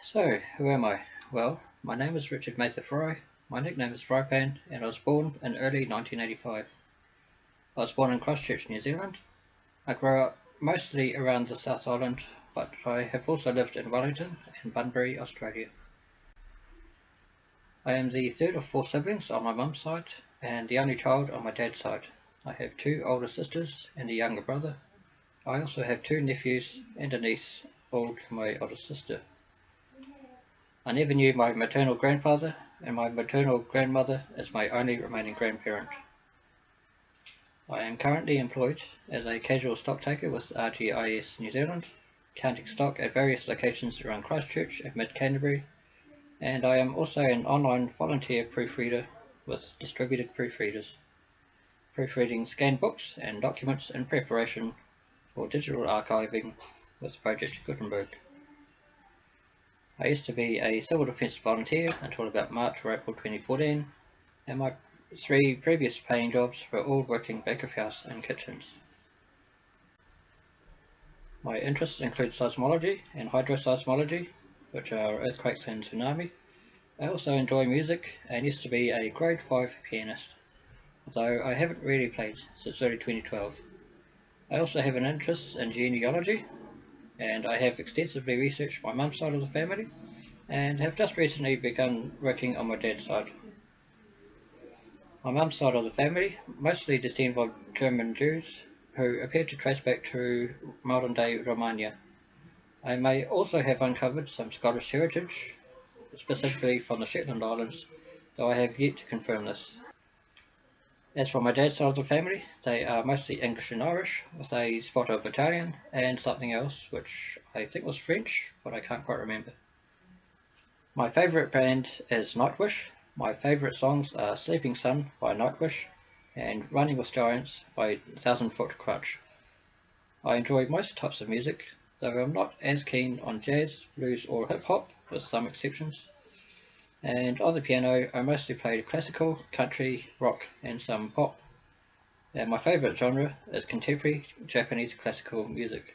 So, who am I? Well, my name is Richard Mather Fry, my nickname is Frypan, and I was born in early 1985. I was born in Christchurch, New Zealand. I grew up mostly around the South Island, but I have also lived in Wellington and Bunbury, Australia. I am the third of four siblings on my mum's side, and the only child on my dad's side. I have two older sisters and a younger brother. I also have two nephews and a niece, all to my older sister. I never knew my maternal grandfather, and my maternal grandmother is my only remaining grandparent. I am currently employed as a casual stocktaker with RGIS New Zealand, counting stock at various locations around Christchurch and mid-Canterbury, and I am also an online volunteer proofreader with Distributed Proofreaders, proofreading scanned books and documents in preparation for digital archiving with Project Gutenberg. I used to be a civil defence volunteer until about March or April 2014, and my three previous paying jobs were all working back of house in kitchens. My interests include seismology and hydroseismology, which are earthquakes and tsunami. I also enjoy music and used to be a grade 5 pianist, although I haven't really played since early 2012. I also have an interest in genealogy, and I have extensively researched my mum's side of the family, and have just recently begun working on my dad's side. My mum's side of the family mostly descend from German Jews who appear to trace back to modern day Romania. I may also have uncovered some Scottish heritage, specifically from the Shetland Islands, though I have yet to confirm this. As for my dad's side of the family, they are mostly English and Irish, with a spot of Italian and something else which I think was French, but I can't quite remember. My favourite band is Nightwish. My favourite songs are Sleeping Sun by Nightwish and Running with Giants by Thousand Foot Krutch. I enjoy most types of music, though I'm not as keen on jazz, blues or hip hop, with some exceptions. And on the piano I mostly play classical, country, rock and some pop. And my favourite genre is contemporary Japanese classical music.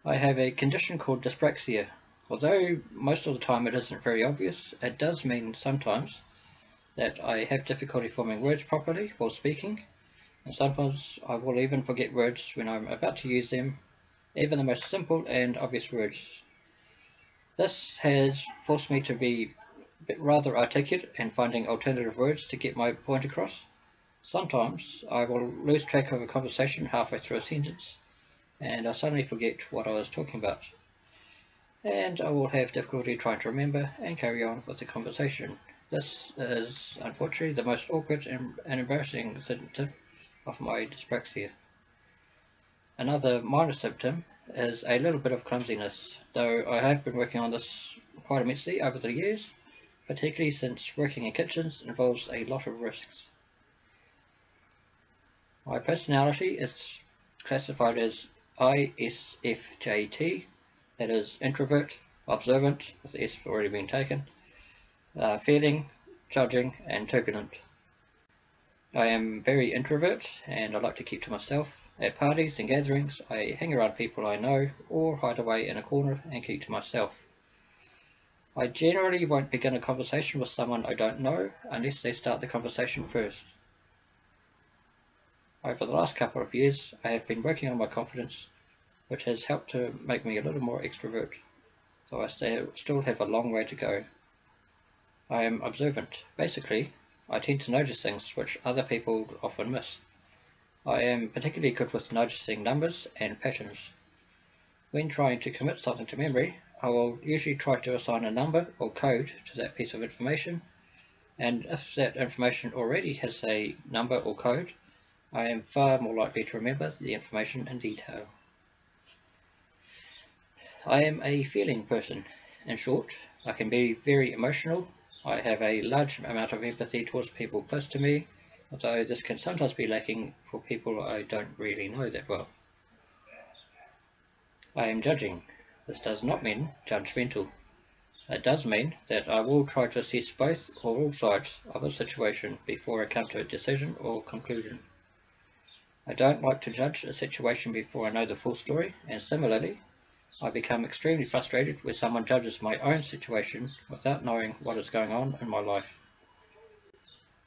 I have a condition called dyspraxia. Although most of the time it isn't very obvious, it does mean sometimes that I have difficulty forming words properly while speaking, and sometimes I will even forget words when I'm about to use them, even the most simple and obvious words. This has forced me to be rather articulate and finding alternative words to get my point across. Sometimes I will lose track of a conversation halfway through a sentence, and I suddenly forget what I was talking about, and I will have difficulty trying to remember and carry on with the conversation. This is unfortunately the most awkward and embarrassing symptom of my dyspraxia. Another minor symptom is a little bit of clumsiness, though I have been working on this quite immensely over the years, particularly since working in kitchens involves a lot of risks. My personality is classified as ISFJT, that is introvert, observant, with the S already been taken, feeling, judging and turbulent. I am very introvert and I like to keep to myself. At parties and gatherings I hang around people I know or hide away in a corner and keep to myself. I generally won't begin a conversation with someone I don't know unless they start the conversation first. Over the last couple of years I have been working on my confidence, which has helped to make me a little more extrovert, though I still have a long way to go. I am observant. Basically, I tend to notice things which other people often miss. I am particularly good with noticing numbers and patterns. When trying to commit something to memory, I will usually try to assign a number or code to that piece of information, and if that information already has a number or code, I am far more likely to remember the information in detail. I am a feeling person. In short, I can be very emotional. I have a large amount of empathy towards people close to me, although this can sometimes be lacking for people I don't really know that well. I am judging. This does not mean judgmental. It does mean that I will try to assess both or all sides of a situation before I come to a decision or conclusion. I don't like to judge a situation before I know the full story, and similarly, I become extremely frustrated when someone judges my own situation without knowing what is going on in my life.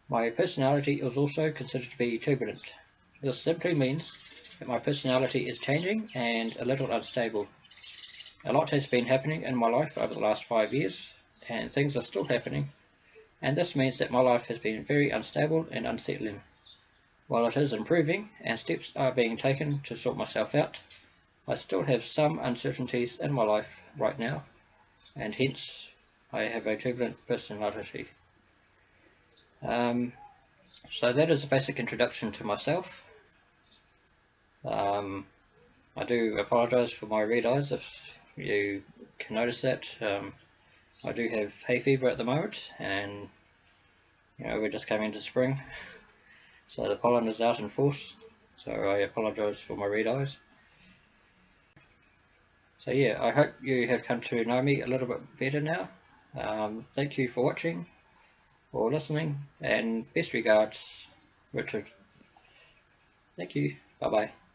My personality is also considered to be turbulent. This simply means that my personality is changing and a little unstable. A lot has been happening in my life over the last 5 years, and things are still happening, and this means that my life has been very unstable and unsettling. While it is improving and steps are being taken to sort myself out, I still have some uncertainties in my life right now, and hence I have a turbulent personality. So that is a basic introduction to myself. I do apologise for my red eyes if you can notice that. I do have hay fever at the moment, and we're just coming into spring, so the pollen is out in force, so I apologise for my red eyes. So yeah, I hope you have come to know me a little bit better now. Thank you for watching or listening, and best regards, Richard. Thank you. Bye bye.